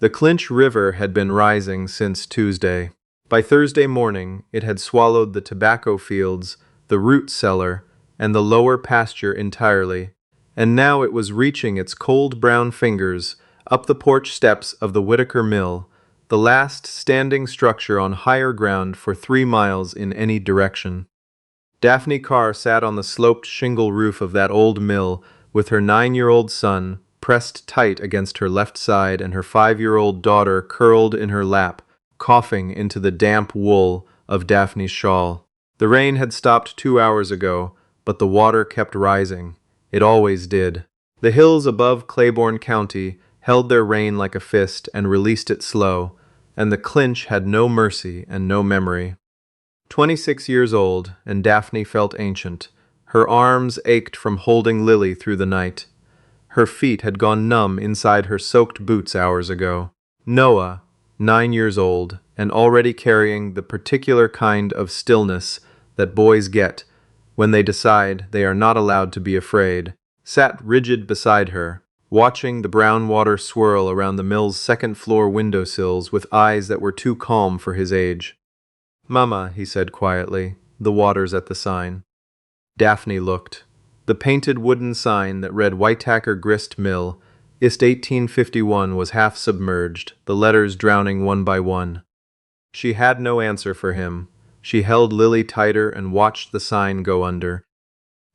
The Clinch River had been rising since Tuesday. By Thursday morning, it had swallowed the tobacco fields, the root cellar, and the lower pasture entirely, and now it was reaching its cold brown fingers up the porch steps of the Whitaker Mill, the last standing structure on higher ground for 3 miles in any direction. Daphne Carr sat on the sloped shingle roof of that old mill with her 9-year-old son pressed tight against her left side and her 5-year-old daughter curled in her lap, coughing into the damp wool of Daphne's shawl. The rain had stopped 2 hours ago, but the water kept rising. It always did. The hills above Claiborne County held their rain like a fist and released it slow, and the Clinch had no mercy and no memory. 26 years old, and Daphne felt ancient. Her arms ached from holding Lily through the night. Her feet had gone numb inside her soaked boots hours ago. Noah, 9 years old, and already carrying the particular kind of stillness that boys get when they decide they are not allowed to be afraid, sat rigid beside her, watching the brown water swirl around the mill's second-floor windowsills with eyes that were too calm for his age. "Mama," he said quietly, "the water's at the sign." Daphne looked. The painted wooden sign that read Whitaker Grist Mill, Ist 1851, was half submerged, the letters drowning one by one. She had no answer for him. She held Lily tighter and watched the sign go under.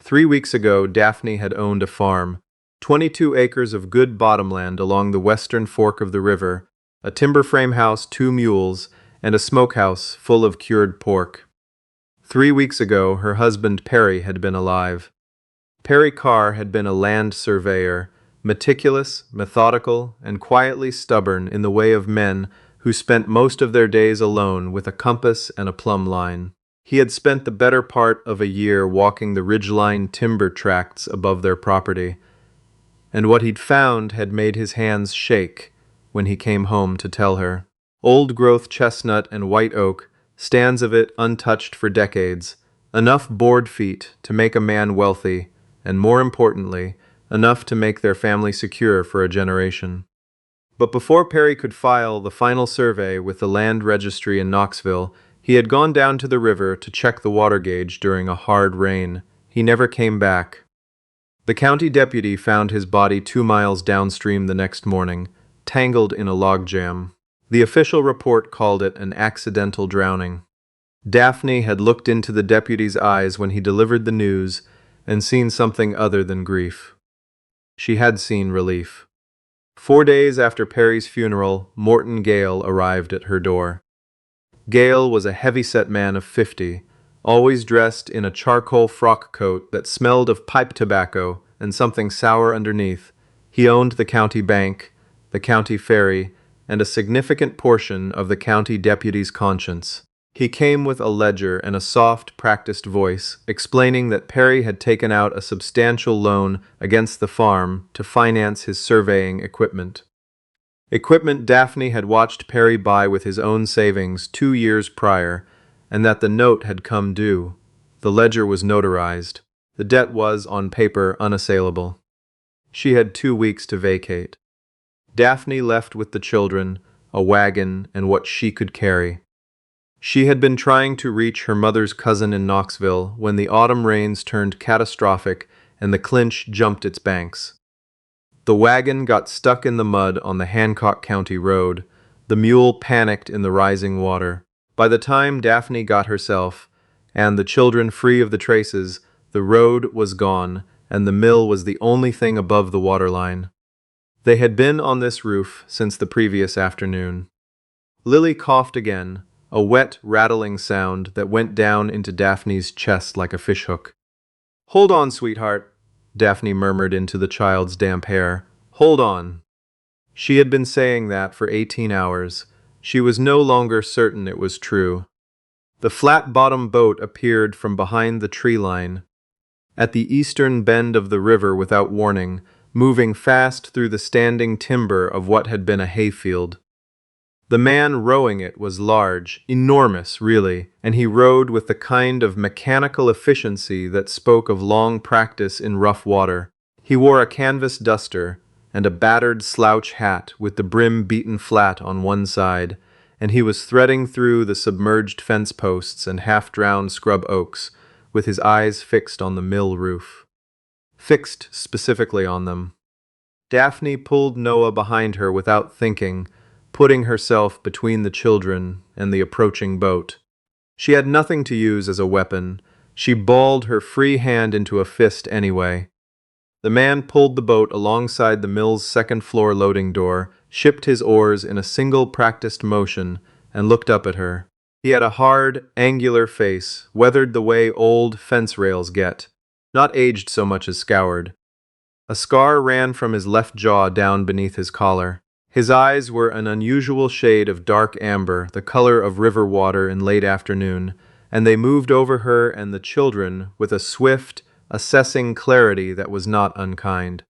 3 weeks ago, Daphne had owned a farm, 22 acres of good bottomland along the western fork of the river, a timber frame house, 2 mules, and a smokehouse full of cured pork. 3 weeks ago, her husband Perry had been alive. Perry Carr had been a land surveyor, meticulous, methodical, and quietly stubborn in the way of men who spent most of their days alone with a compass and a plumb line. He had spent the better part of a year walking the ridgeline timber tracts above their property, and what he'd found had made his hands shake when he came home to tell her. Old-growth chestnut and white oak, stands of it untouched for decades, enough board feet to make a man wealthy, and more importantly, enough to make their family secure for a generation. But before Perry could file the final survey with the land registry in Knoxville, he had gone down to the river to check the water gauge during a hard rain. He never came back. The county deputy found his body 2 miles downstream the next morning, tangled in a logjam. The official report called it an accidental drowning. Daphne had looked into the deputy's eyes when he delivered the news and seen something other than grief. She had seen relief. 4 days after Perry's funeral, Morton Gale arrived at her door. Gale was a heavy-set man of 50, always dressed in a charcoal frock coat that smelled of pipe tobacco and something sour underneath. He owned the county bank, the county ferry, and a significant portion of the county deputy's conscience. He came with a ledger and a soft, practiced voice, explaining that Perry had taken out a substantial loan against the farm to finance his surveying equipment. Equipment Daphne had watched Perry buy with his own savings 2 years prior, and that the note had come due. The ledger was notarized. The debt was, on paper, unassailable. She had 2 weeks to vacate. Daphne left with the children, a wagon, and what she could carry. She had been trying to reach her mother's cousin in Knoxville when the autumn rains turned catastrophic and the Clinch jumped its banks. The wagon got stuck in the mud on the Hancock County Road. The mule panicked in the rising water. By the time Daphne got herself and the children free of the traces, the road was gone, and the mill was the only thing above the waterline. They had been on this roof since the previous afternoon. Lily coughed again, a wet, rattling sound that went down into Daphne's chest like a fishhook. "Hold on, sweetheart," Daphne murmured into the child's damp hair. "Hold on." She had been saying that for 18 hours. She was no longer certain it was true. The flat-bottomed boat appeared from behind the tree line, at the eastern bend of the river without warning, moving fast through the standing timber of what had been a hayfield. The man rowing it was large, enormous, really, and he rowed with the kind of mechanical efficiency that spoke of long practice in rough water. He wore a canvas duster, and a battered slouch hat with the brim beaten flat on one side, and he was threading through the submerged fence posts and half-drowned scrub oaks, with his eyes fixed on the mill roof. Fixed specifically on them. Daphne pulled Noah behind her without thinking, putting herself between the children and the approaching boat. She had nothing to use as a weapon. She balled her free hand into a fist anyway. The man pulled the boat alongside the mill's second-floor loading door, shipped his oars in a single practiced motion, and looked up at her. He had a hard, angular face, weathered the way old fence rails get, not aged so much as scoured. A scar ran from his left jaw down beneath his collar. His eyes were an unusual shade of dark amber, the color of river water in late afternoon, and they moved over her and the children with a swift, assessing clarity that was not unkind.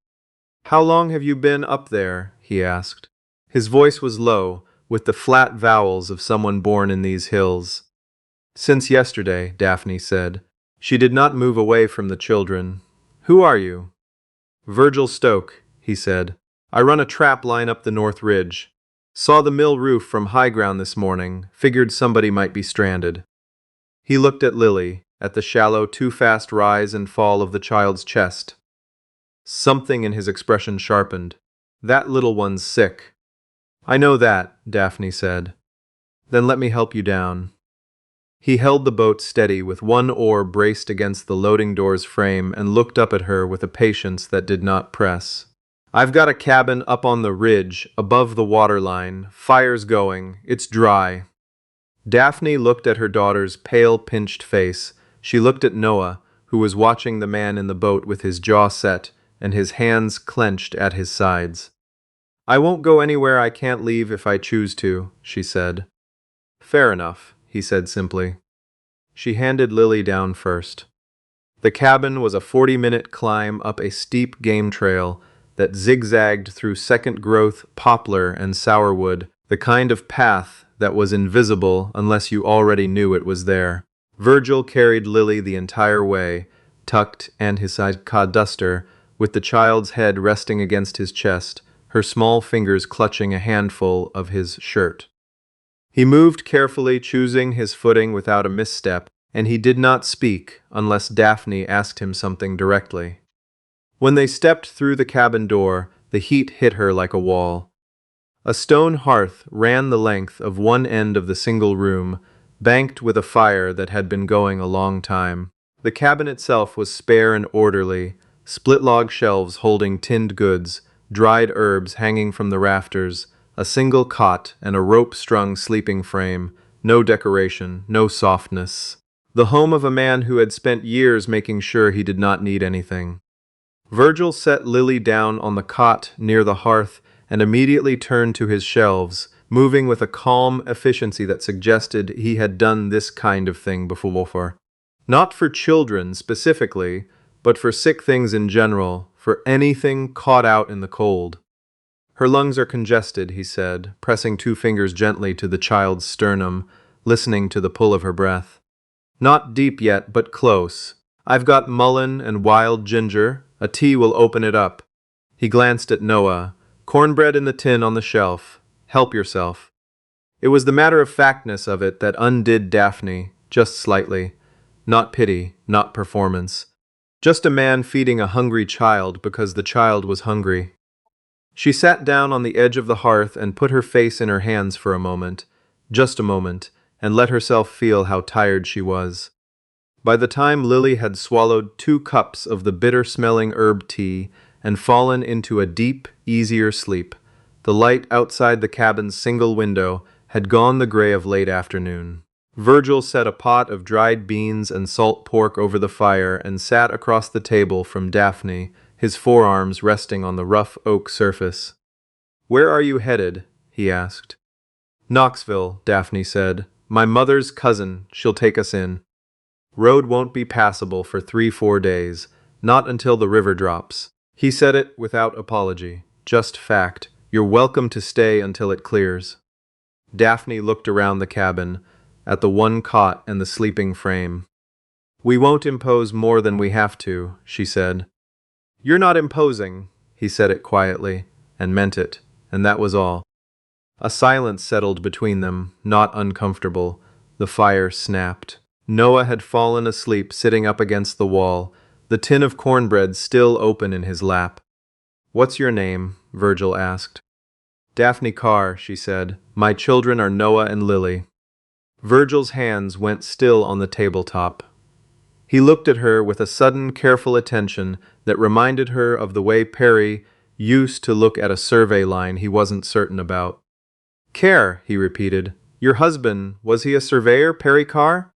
"How long have you been up there?" he asked. His voice was low, with the flat vowels of someone born in these hills. "Since yesterday," Daphne said. She did not move away from the children. "Who are you?" "Virgil Stoke," he said. "I run a trap line up the North Ridge. Saw the mill roof from high ground this morning, figured somebody might be stranded." He looked at Lily, at the shallow, too-fast rise and fall of the child's chest. Something in his expression sharpened. "That little one's sick." "I know that," Daphne said. "Then let me help you down." He held the boat steady with one oar braced against the loading door's frame and looked up at her with a patience that did not press. "I've got a cabin up on the ridge, above the waterline. Fire's going. It's dry." Daphne looked at her daughter's pale, pinched face. She looked at Noah, who was watching the man in the boat with his jaw set and his hands clenched at his sides. "I won't go anywhere I can't leave if I choose to," she said. "Fair enough," he said simply. She handed Lily down first. The cabin was a 40-minute climb up a steep game trail that zigzagged through second-growth poplar and sourwood, the kind of path that was invisible unless you already knew it was there. Virgil carried Lily the entire way, tucked and his sidecar duster, with the child's head resting against his chest, her small fingers clutching a handful of his shirt. He moved carefully, choosing his footing without a misstep, and he did not speak unless Daphne asked him something directly. When they stepped through the cabin door, the heat hit her like a wall. A stone hearth ran the length of one end of the single room, banked with a fire that had been going a long time. The cabin itself was spare and orderly, split-log shelves holding tinned goods, dried herbs hanging from the rafters, a single cot and a rope-strung sleeping frame, no decoration, no softness. The home of a man who had spent years making sure he did not need anything. Virgil set Lily down on the cot near the hearth and immediately turned to his shelves, moving with a calm efficiency that suggested he had done this kind of thing before. Not for children specifically, but for sick things in general, for anything caught out in the cold. "Her lungs are congested," he said, pressing 2 fingers gently to the child's sternum, listening to the pull of her breath. "Not deep yet, but close. I've got mullein and wild ginger. A tea will open it up." He glanced at Noah. "Cornbread in the tin on the shelf. Help yourself." It was the matter-of-factness of it that undid Daphne, just slightly. Not pity, not performance. Just a man feeding a hungry child because the child was hungry. She sat down on the edge of the hearth and put her face in her hands for a moment, just a moment, and let herself feel how tired she was. By the time Lily had swallowed 2 cups of the bitter-smelling herb tea and fallen into a deep, easier sleep, the light outside the cabin's single window had gone the gray of late afternoon. Virgil set a pot of dried beans and salt pork over the fire and sat across the table from Daphne, his forearms resting on the rough oak surface. "Where are you headed?" he asked. "Knoxville," Daphne said. "My mother's cousin. She'll take us in. Road won't be passable for 3-4 days, not until the river drops." He said it without apology, just fact. "You're welcome to stay until it clears." Daphne looked around the cabin, at the one cot and the sleeping frame. "We won't impose more than we have to," she said. "You're not imposing," he said it quietly. and meant it, and that was all. A silence settled between them, not uncomfortable. The fire snapped. Noah had fallen asleep sitting up against the wall, the tin of cornbread still open in his lap. "What's your name?" Virgil asked. "Daphne Carr," she said. "My children are Noah and Lily." Virgil's hands went still on the tabletop. He looked at her with a sudden, careful attention that reminded her of the way Perry used to look at a survey line he wasn't certain about. "Care," he repeated. "Your husband, was he a surveyor, Perry Carr?"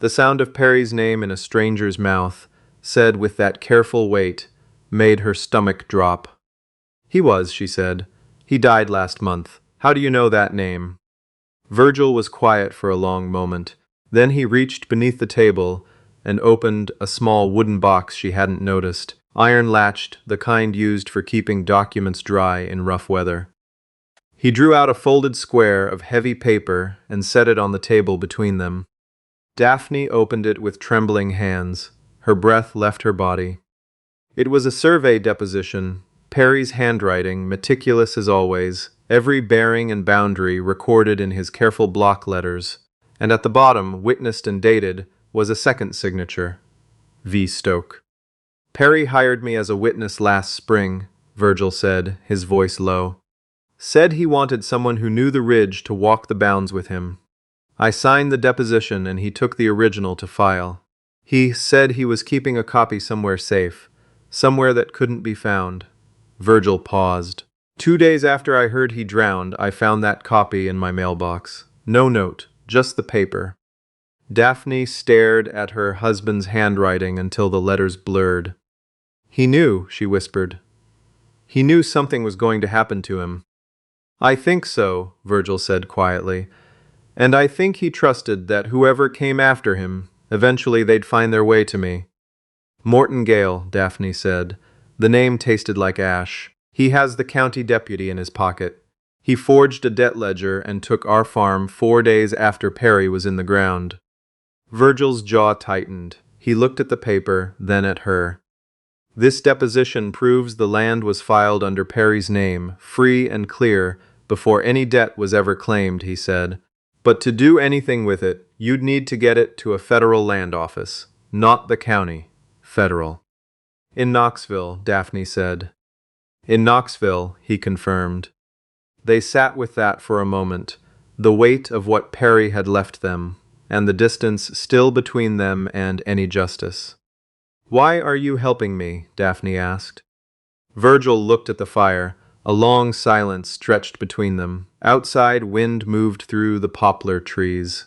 The sound of Perry's name in a stranger's mouth, said with that careful weight, made her stomach drop. "He was," she said. "He died last month. How do you know that name?" Virgil was quiet for a long moment. Then he reached beneath the table and opened a small wooden box she hadn't noticed, iron-latched, the kind used for keeping documents dry in rough weather. He drew out a folded square of heavy paper and set it on the table between them. Daphne opened it with trembling hands. Her breath left her body. It was a survey deposition, Perry's handwriting, meticulous as always, every bearing and boundary recorded in his careful block letters, and at the bottom, witnessed and dated, was a second signature. V. Stoke. "Perry hired me as a witness last spring," Virgil said, his voice low. "Said he wanted someone who knew the ridge to walk the bounds with him. I signed the deposition and he took the original to file. He said he was keeping a copy somewhere safe, somewhere that couldn't be found." Virgil paused. "2 days after I heard he drowned, I found that copy in my mailbox. No note, just the paper." Daphne stared at her husband's handwriting until the letters blurred. "He knew," she whispered. "He knew something was going to happen to him." "I think so," Virgil said quietly. "And I think he trusted that whoever came after him, eventually they'd find their way to me." "Morton Gale," Daphne said. The name tasted like ash. "He has the county deputy in his pocket. He forged a debt ledger and took our farm 4 days after Perry was in the ground." Virgil's jaw tightened. He looked at the paper, then at her. "This deposition proves the land was filed under Perry's name, free and clear, before any debt was ever claimed," he said. "But to do anything with it, you'd need to get it to a federal land office. Not the county. Federal." "In Knoxville," Daphne said. "In Knoxville," he confirmed. They sat with that for a moment, the weight of what Perry had left them, and the distance still between them and any justice. "Why are you helping me?" Daphne asked. Virgil looked at the fire. A long silence stretched between them. Outside, wind moved through the poplar trees.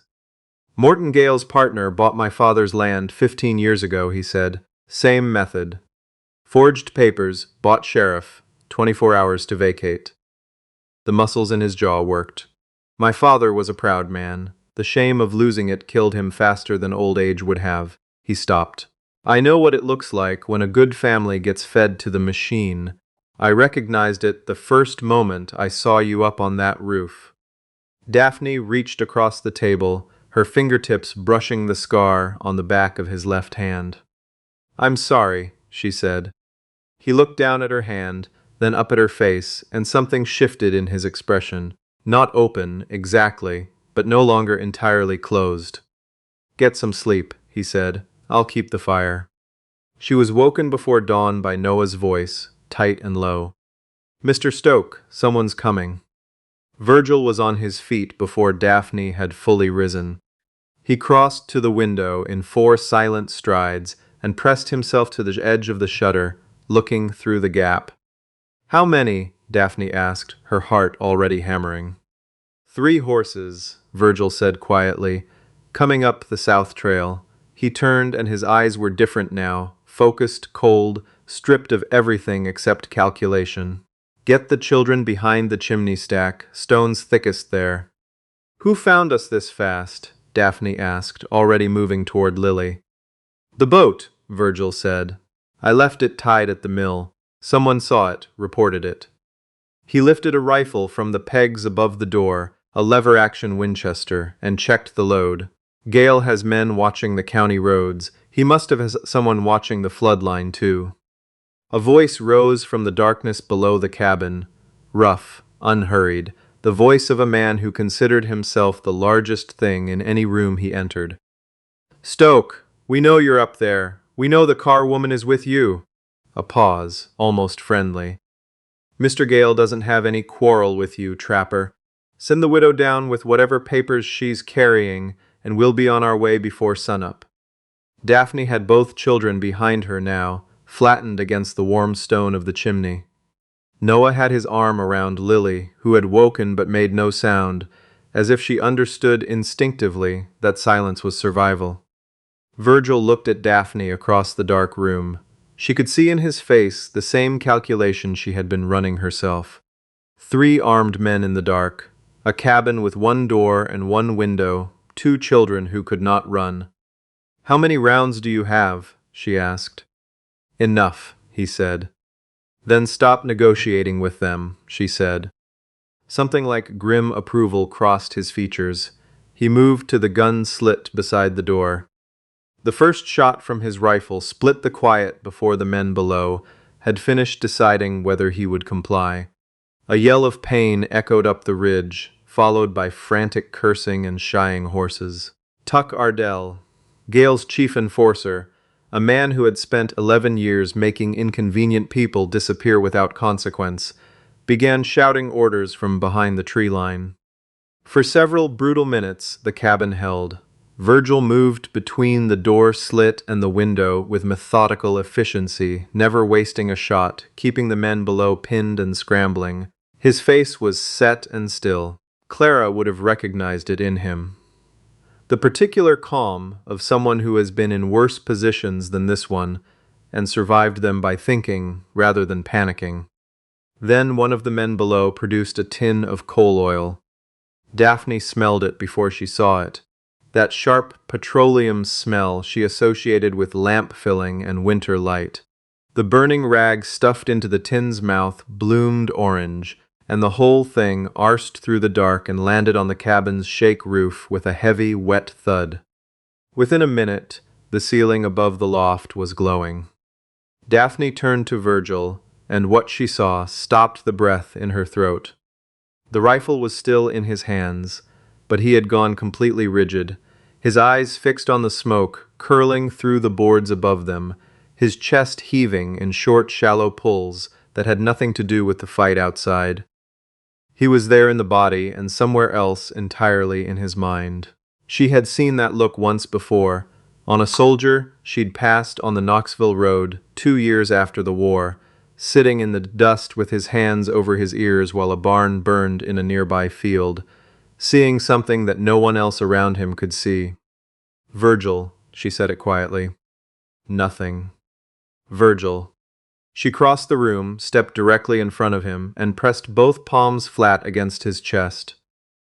"Morton Gale's partner bought my father's land 15 years ago," he said. "Same method. Forged papers, bought sheriff, 24 hours to vacate." The muscles in his jaw worked. "My father was a proud man. The shame of losing it killed him faster than old age would have." He stopped. "I know what it looks like when a good family gets fed to the machine. I recognized it the first moment I saw you up on that roof." Daphne reached across the table, her fingertips brushing the scar on the back of his left hand. "I'm sorry," she said. He looked down at her hand, then up at her face, and something shifted in his expression. Not open, exactly, but no longer entirely closed. "Get some sleep," he said. "I'll keep the fire." She was woken before dawn by Noah's voice, tight and low. "Mr. Stoke, someone's coming." Virgil was on his feet before Daphne had fully risen. He crossed to the window in 4 silent strides and pressed himself to the edge of the shutter, looking through the gap. "How many?" Daphne asked, her heart already hammering. 3 horses, Virgil said quietly, coming up the south trail. He turned and his eyes were different now, focused, cold, stripped of everything except calculation. "Get the children behind the chimney stack, stones thickest there." "Who found us this fast?" Daphne asked, already moving toward Lily. "The boat," Virgil said. "I left it tied at the mill. Someone saw it, reported it." He lifted a rifle from the pegs above the door, a lever-action Winchester, and checked the load. "Gale has men watching the county roads. He must have someone watching the flood line, too." A voice rose from the darkness below the cabin. rough, unhurried, the voice of a man who considered himself the largest thing in any room he entered. "Stoke, we know you're up there. We know the car woman is with you." A pause, almost friendly. "Mr. Gale doesn't have any quarrel with you, trapper. Send the widow down with whatever papers she's carrying, and we'll be on our way before sunup." Daphne had both children behind her now, flattened against the warm stone of the chimney. Noah had his arm around Lily, who had woken but made no sound, as if she understood instinctively that silence was survival. Virgil looked at Daphne across the dark room. She could see in his face the same calculation she had been running herself. 3 armed men in the dark, a cabin with 1 door and 1 window, 2 children who could not run. "How many rounds do you have?" she asked. "Enough," he said. "Then stop negotiating with them," she said. Something like grim approval crossed his features. He moved to the gun slit beside the door. The first shot from his rifle split the quiet before the men below had finished deciding whether he would comply. A yell of pain echoed up the ridge, followed by frantic cursing and shying horses. Tuck Ardell, Gale's chief enforcer, a man who had spent 11 years making inconvenient people disappear without consequence, began shouting orders from behind the tree line. For several brutal minutes the cabin held. Virgil moved between the door slit and the window with methodical efficiency, never wasting a shot, keeping the men below pinned and scrambling. His face was set and still. Clara would have recognized it in him. The particular calm of someone who has been in worse positions than this one, and survived them by thinking rather than panicking. Then one of the men below produced a tin of coal oil. Daphne smelled it before she saw it. That sharp petroleum smell she associated with lamp filling and winter light. The burning rag stuffed into the tin's mouth bloomed orange, and the whole thing arsed through the dark and landed on the cabin's shake roof with a heavy, wet thud. Within a minute, the ceiling above the loft was glowing. Daphne turned to Virgil, and what she saw stopped the breath in her throat. The rifle was still in his hands, but he had gone completely rigid, his eyes fixed on the smoke curling through the boards above them, his chest heaving in short, shallow pulls that had nothing to do with the fight outside. He was there in the body and somewhere else entirely in his mind. She had seen that look once before, on a soldier she'd passed on the Knoxville Road 2 years after the war, sitting in the dust with his hands over his ears while a barn burned in a nearby field, seeing something that no one else around him could see. "Virgil," she said it quietly. "Nothing." "Virgil." She crossed the room, stepped directly in front of him, and pressed both palms flat against his chest.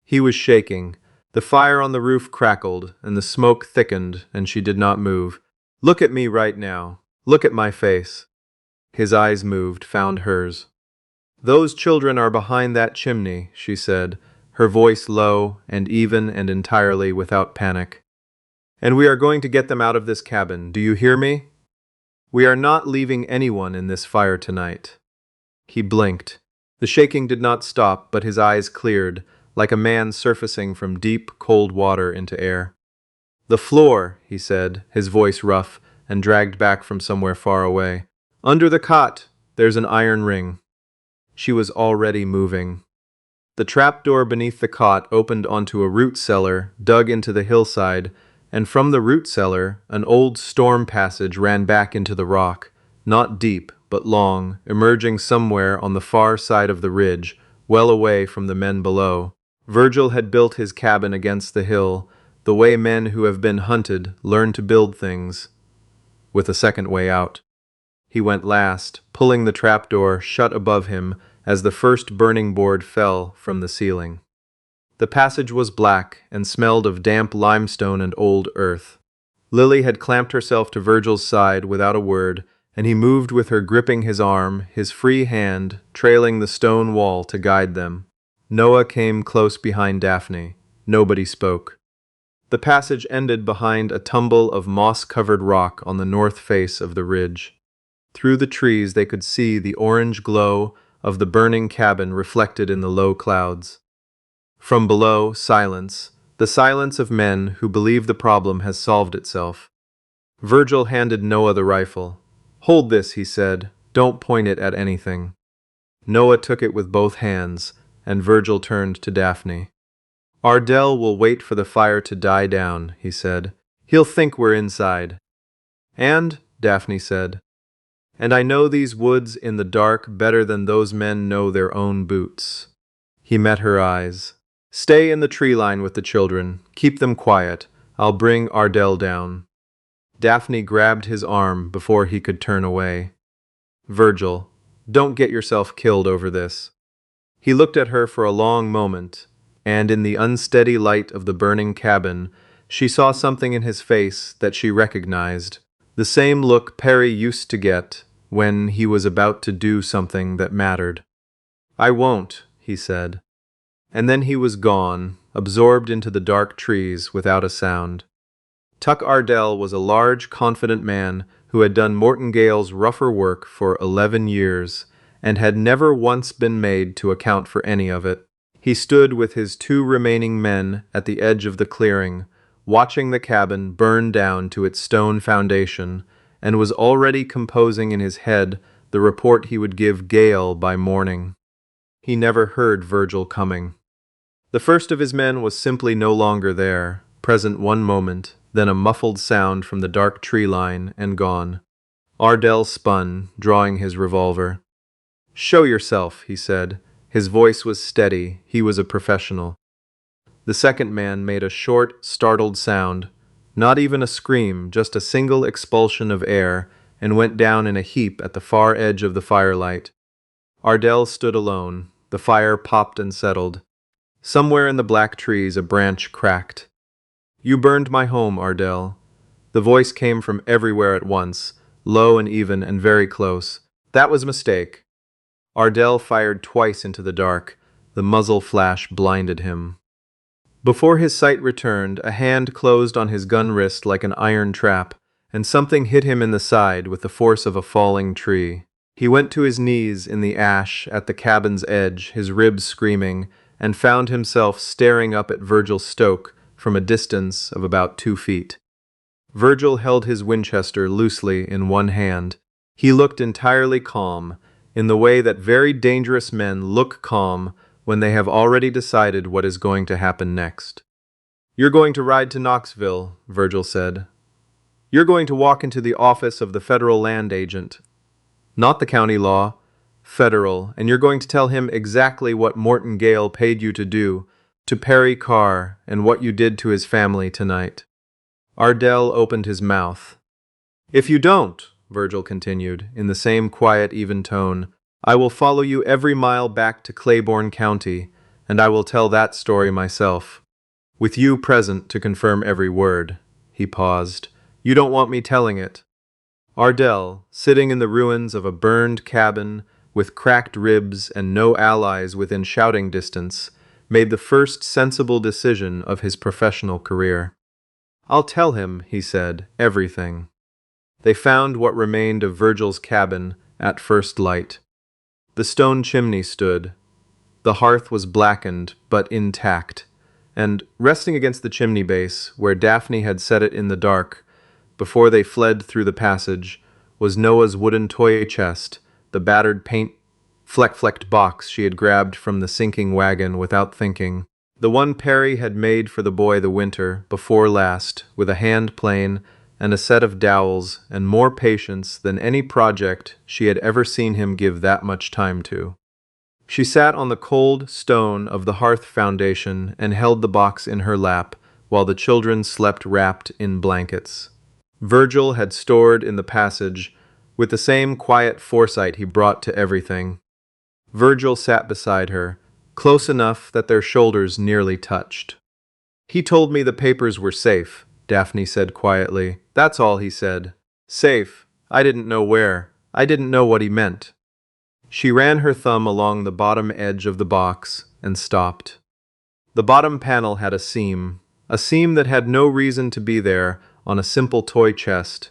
He was shaking. The fire on the roof crackled, and the smoke thickened, and she did not move. "Look at me right now. Look at my face." His eyes moved, found hers. "Those children are behind that chimney," she said, her voice low and even and entirely without panic. "And we are going to get them out of this cabin. Do you hear me? We are not leaving anyone in this fire tonight." He blinked. The shaking did not stop, but his eyes cleared, like a man surfacing from deep, cold water into air. "The floor," he said, his voice rough and dragged back from somewhere far away. "Under the cot, there's an iron ring." She was already moving. The trapdoor beneath the cot opened onto a root cellar dug into the hillside, and from the root cellar, an old storm passage ran back into the rock, not deep, but long, emerging somewhere on the far side of the ridge, well away from the men below. Virgil had built his cabin against the hill, the way men who have been hunted learn to build things, with a second way out. He went last, pulling the trapdoor shut above him as the first burning board fell from the ceiling. The passage was black and smelled of damp limestone and old earth. Lily had clamped herself to Virgil's side without a word, and he moved with her gripping his arm, his free hand trailing the stone wall to guide them. Noah came close behind Daphne. Nobody spoke. The passage ended behind a tumble of moss-covered rock on the north face of the ridge. Through the trees they could see the orange glow of the burning cabin reflected in the low clouds. From below, silence, the silence of men who believe the problem has solved itself. Virgil handed Noah the rifle. "Hold this," he said. "Don't point it at anything." Noah took it with both hands, and Virgil turned to Daphne. "Ardell will wait for the fire to die down," he said. "He'll think we're inside." "And," Daphne said, "and I know these woods in the dark better than those men know their own boots." He met her eyes. "Stay in the tree line with the children. Keep them quiet. I'll bring Ardell down." Daphne grabbed his arm before he could turn away. "Virgil, don't get yourself killed over this." He looked at her for a long moment, and in the unsteady light of the burning cabin, she saw something in his face that she recognized. The same look Perry used to get when he was about to do something that mattered. "I won't," he said. And then he was gone, absorbed into the dark trees without a sound. Tuck Ardell was a large, confident man who had done Mortengale's rougher work for 11 years and had never once been made to account for any of it. He stood with his 2 remaining men at the edge of the clearing, watching the cabin burn down to its stone foundation, and was already composing in his head the report he would give Gale by morning. He never heard Virgil coming. The first of his men was simply no longer there, present one moment, then a muffled sound from the dark tree line, and gone. Ardell spun, drawing his revolver. "Show yourself," he said. His voice was steady. He was a professional. The second man made a short, startled sound, not even a scream, just a single expulsion of air, and went down in a heap at the far edge of the firelight. Ardell stood alone. The fire popped and settled. Somewhere in the black trees a branch cracked. "You burned my home, Ardell." The voice came from everywhere at once, low and even and very close. "That was a mistake." Ardell fired twice into the dark. The muzzle flash blinded him. Before his sight returned, a hand closed on his gun wrist like an iron trap, and something hit him in the side with the force of a falling tree. He went to his knees in the ash at the cabin's edge, his ribs screaming, and found himself staring up at Virgil Stoke from a distance of about 2 feet. Virgil held his Winchester loosely in one hand. He looked entirely calm, in the way that very dangerous men look calm when they have already decided what is going to happen next. "You're going to ride to Knoxville," Virgil said. "You're going to walk into the office of the federal land agent. Not the county law, federal, and you're going to tell him exactly what Mortengale paid you to do to Perry Carr and what you did to his family tonight." Ardell opened his mouth. "If you don't," Virgil continued, in the same quiet, even tone, "I will follow you every mile back to Claiborne County, and I will tell that story myself. With you present to confirm every word." He paused. "You don't want me telling it." Ardell, sitting in the ruins of a burned cabin with cracked ribs and no allies within shouting distance, made the first sensible decision of his professional career. "I'll tell him," he said, "everything." They found what remained of Virgil's cabin at first light. The stone chimney stood. The hearth was blackened, but intact, and resting against the chimney base, where Daphne had set it in the dark, before they fled through the passage, was Noah's wooden toy chest, the battered paint flecked box she had grabbed from the sinking wagon without thinking. The one Perry had made for the boy the winter before last, with a hand plane and a set of dowels and more patience than any project she had ever seen him give that much time to. She sat on the cold stone of the hearth foundation and held the box in her lap while the children slept wrapped in blankets. Virgil had stored in the passage with the same quiet foresight he brought to everything. Virgil sat beside her, close enough that their shoulders nearly touched. "He told me the papers were safe," Daphne said quietly. "That's all he said. Safe. I didn't know where. I didn't know what he meant." She ran her thumb along the bottom edge of the box and stopped. The bottom panel had a seam that had no reason to be there on a simple toy chest.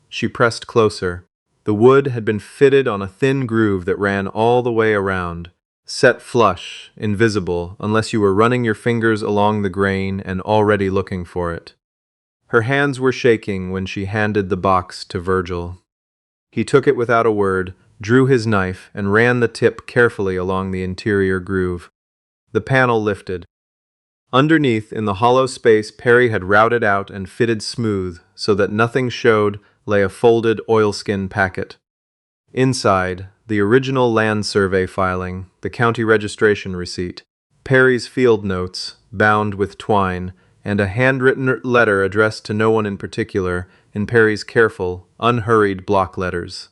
She pressed closer. The wood had been fitted on a thin groove that ran all the way around, set flush, invisible, unless you were running your fingers along the grain and already looking for it. Her hands were shaking when she handed the box to Virgil. He took it without a word, drew his knife, and ran the tip carefully along the interior groove. The panel lifted. Underneath, in the hollow space Perry had routed out and fitted smooth so that nothing showed, lay a folded oilskin packet. Inside, the original land survey filing, the county registration receipt, Perry's field notes, bound with twine, and a handwritten letter addressed to no one in particular in Perry's careful, unhurried block letters.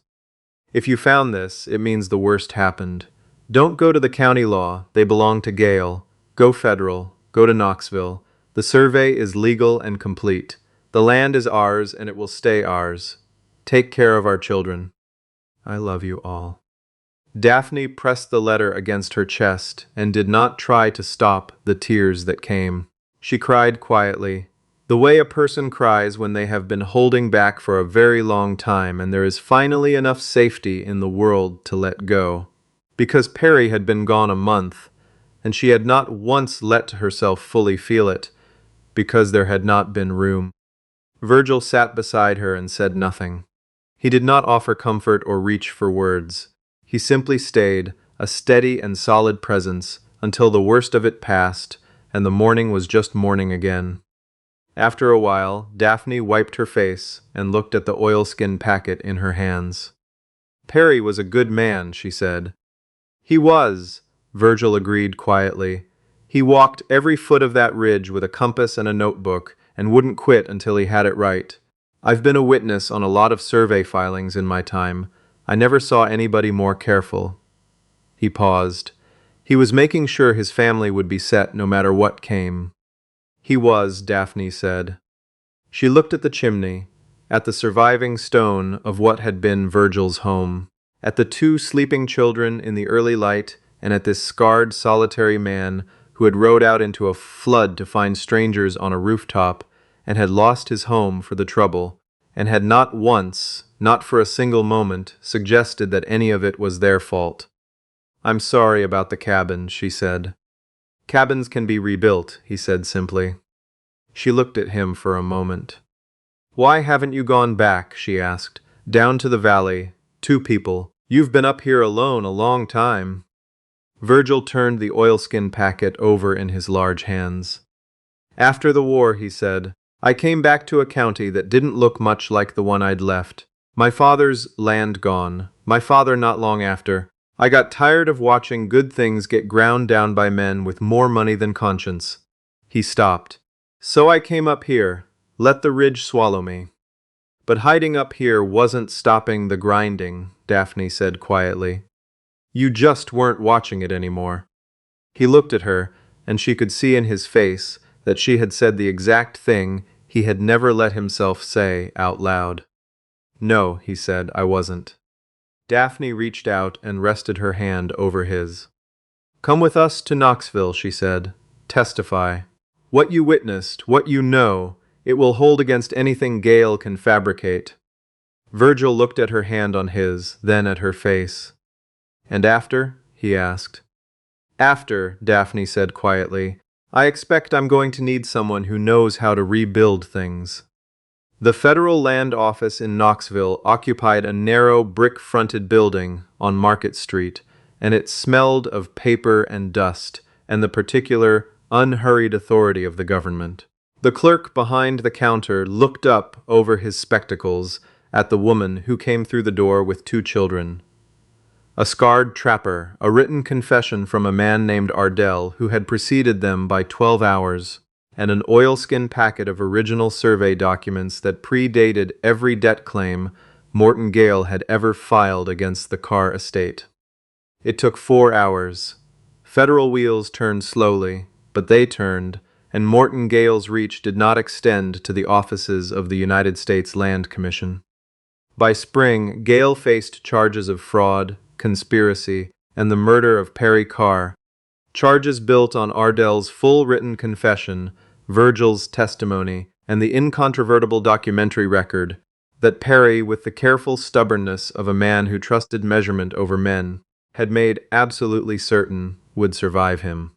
If you found this, it means the worst happened. Don't go to the county law, they belong to Gale. Go federal, go to Knoxville. The survey is legal and complete. The land is ours and it will stay ours. Take care of our children. I love you all. Daphne pressed the letter against her chest and did not try to stop the tears that came. She cried quietly, the way a person cries when they have been holding back for a very long time and there is finally enough safety in the world to let go. Because Perry had been gone a month, and she had not once let herself fully feel it, because there had not been room. Virgil sat beside her and said nothing. He did not offer comfort or reach for words. He simply stayed, a steady and solid presence, until the worst of it passed, and the morning was just morning again. After a while, Daphne wiped her face and looked at the oilskin packet in her hands. Perry was a good man, she said. He was, Virgil agreed quietly. He walked every foot of that ridge with a compass and a notebook, and wouldn't quit until he had it right. I've been a witness on a lot of survey filings in my time. I never saw anybody more careful. He paused. He was making sure his family would be set no matter what came. He was, Daphne said. She looked at the chimney, at the surviving stone of what had been Virgil's home, at the two sleeping children in the early light, and at this scarred, solitary man who had rowed out into a flood to find strangers on a rooftop and had lost his home for the trouble, and had not once, not for a single moment, suggested that any of it was their fault. I'm sorry about the cabin, she said. Cabins can be rebuilt, he said simply. She looked at him for a moment. Why haven't you gone back, she asked, down to the valley, 2 people. You've been up here alone a long time. Virgil turned the oilskin packet over in his large hands. After the war, he said, I came back to a county that didn't look much like the one I'd left. My father's land gone, my father not long after. I got tired of watching good things get ground down by men with more money than conscience. He stopped. So I came up here, let the ridge swallow me. But hiding up here wasn't stopping the grinding, Daphne said quietly. You just weren't watching it anymore. He looked at her, and she could see in his face that she had said the exact thing he had never let himself say out loud. No, he said, I wasn't. Daphne reached out and rested her hand over his. Come with us to Knoxville, she said. Testify. What you witnessed, what you know, it will hold against anything Gale can fabricate. Virgil looked at her hand on his, then at her face. And after? He asked. After, Daphne said quietly, I expect I'm going to need someone who knows how to rebuild things. The Federal Land Office in Knoxville occupied a narrow brick-fronted building on Market Street, and it smelled of paper and dust and the particular, unhurried authority of the government. The clerk behind the counter looked up over his spectacles at the woman who came through the door with 2 children. A scarred trapper, a written confession from a man named Ardell who had preceded them by 12 hours, and an oilskin packet of original survey documents that predated every debt claim Morton Gale had ever filed against the Carr estate. It took 4 hours. Federal wheels turned slowly, but they turned, and Morton Gale's reach did not extend to the offices of the United States Land Commission. By spring, Gale faced charges of fraud, conspiracy, and the murder of Perry Carr, charges built on Ardell's full written confession, Virgil's testimony, and the incontrovertible documentary record, that Perry, with the careful stubbornness of a man who trusted measurement over men, had made absolutely certain would survive him.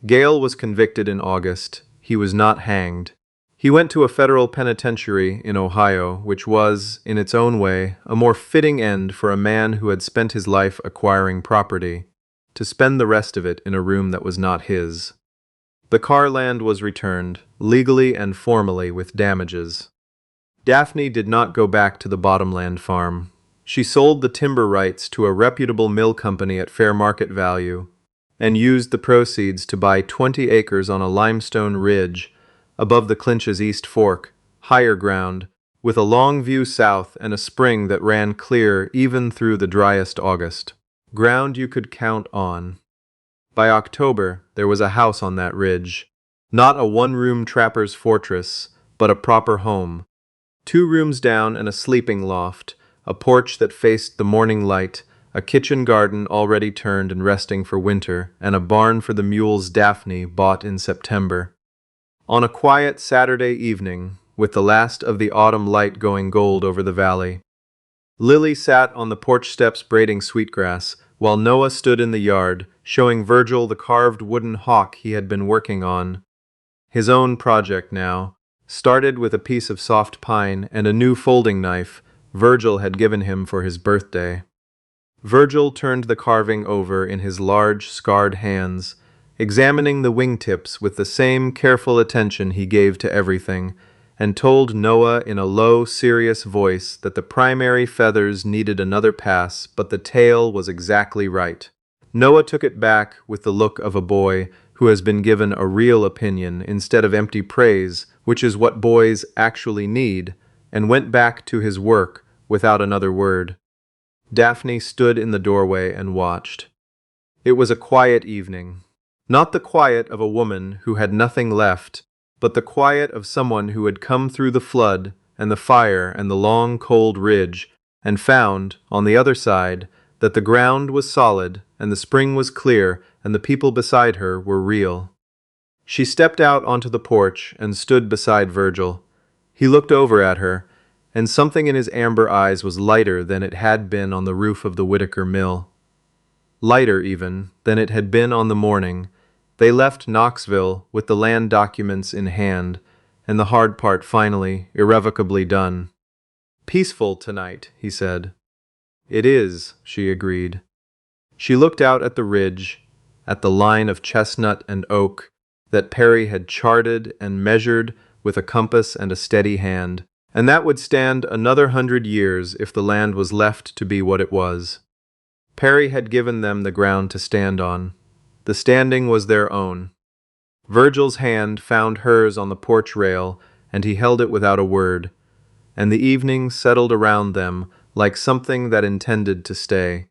Gale was convicted in August. He was not hanged. He went to a federal penitentiary in Ohio, which was, in its own way, a more fitting end for a man who had spent his life acquiring property, to spend the rest of it in a room that was not his. The car land was returned, legally and formally, with damages. Daphne did not go back to the Bottomland farm. She sold the timber rights to a reputable mill company at fair market value, and used the proceeds to buy 20 acres on a limestone ridge above the Clinch's East Fork, higher ground, with a long view south and a spring that ran clear even through the driest August. Ground you could count on. By October, there was a house on that ridge, not a one-room trapper's fortress, but a proper home. 2 rooms down and a sleeping loft, a porch that faced the morning light, a kitchen garden already turned and resting for winter, and a barn for the mules Daphne bought in September. On a quiet Saturday evening, with the last of the autumn light going gold over the valley, Lily sat on the porch steps braiding sweetgrass, while Noah stood in the yard, showing Virgil the carved wooden hawk he had been working on. His own project now, started with a piece of soft pine and a new folding knife Virgil had given him for his birthday. Virgil turned the carving over in his large, scarred hands, examining the wingtips with the same careful attention he gave to everything, and told Noah in a low, serious voice that the primary feathers needed another pass, but the tail was exactly right. Noah took it back with the look of a boy who has been given a real opinion instead of empty praise, which is what boys actually need, and went back to his work without another word. Daphne stood in the doorway and watched. It was a quiet evening. Not the quiet of a woman who had nothing left, but the quiet of someone who had come through the flood and the fire and the long, cold ridge, and found, on the other side, that the ground was solid and the spring was clear and the people beside her were real. She stepped out onto the porch and stood beside Virgil. He looked over at her, and something in his amber eyes was lighter than it had been on the roof of the Whitaker mill. Lighter, even, than it had been on the morning they left Knoxville with the land documents in hand, and the hard part finally, irrevocably done. "Peaceful tonight," he said. "It is," she agreed. She looked out at the ridge, at the line of chestnut and oak that Perry had charted and measured with a compass and a steady hand, and that would stand another 100 years if the land was left to be what it was. Perry had given them the ground to stand on. The standing was their own. Virgil's hand found hers on the porch rail, and he held it without a word, and the evening settled around them like something that intended to stay.